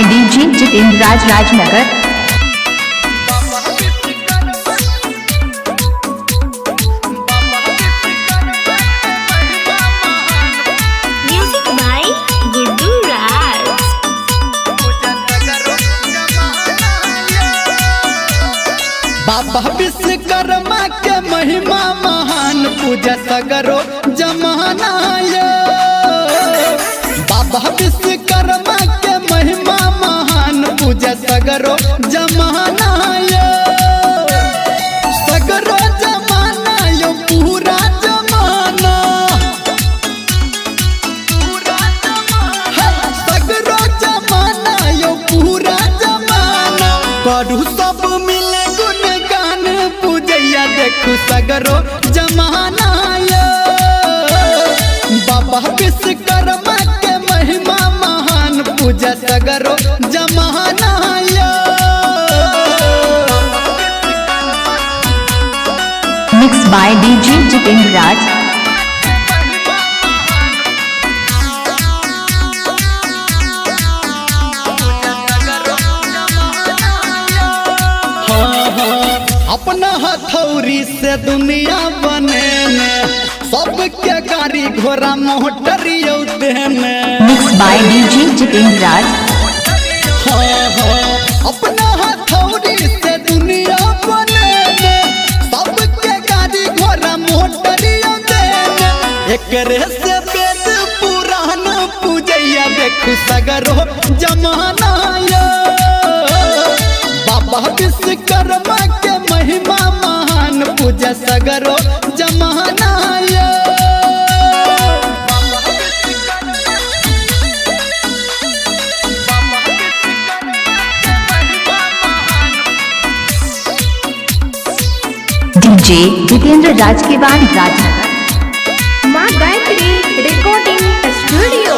DJ Jitendra Raj Rajnagar. Music by Guddu Raj. बाबा विश्वकर्मा के महिमा महान पूजा सगरो जमाना ये। बाबा विश्वकर्मा के महिमा महान पूजा सगरो जमाना ये। सगरो जमाना यो पूरा जमाना, सगरो जमाना यो पूरा जमाना। करू सब मिले गुणगान पूजैया देखू सगरो जमाना ये। बाबा विश्वकर्मा के महिमा महान पूजा सगरो जमाना ये। मिक्स बाय डीजे जितेंद्र राज। अपना हथौरी से दुनिया बनेने, सबके गाड़ी घोड़ा मोटर देने। मिक्स बाय डीजे जितेंद्र राज। अपना हथौरी से दुनिया बनेने, सबके गाड़ी घोड़ा मोटर देने। एकरे से वेद पुराण पूजैया देखू सगरो जमाना ये। बाबा विश्वकर्मा के महिमा महान पूजा सगरो जमाना ये। डीजे जितेंद्र राज के बाद राजनगर। माँ गायत्री रिकॉर्डिंग स्टूडियो।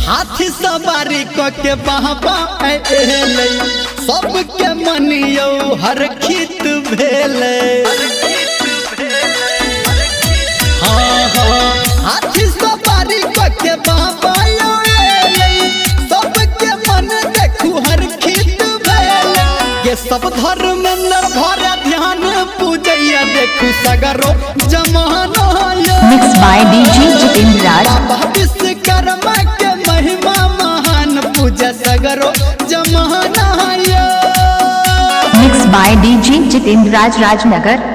हाथी सवारी के बाबा एले, सबके मनियो हर खित भेले। हाथी सवारी के बाबा एले, सबके मन देखू हर खित भेले। ये सब धर्मेंद्र भरा ध्यान पूजैया देखू सगरो जमाना ये। Mix by DJ Jitendra Raj. बाबा विश्वकर्मा के महिमा महान पूजा सगरो जमाना ये। Mix by DJ Jitendra Raj Rajnagar.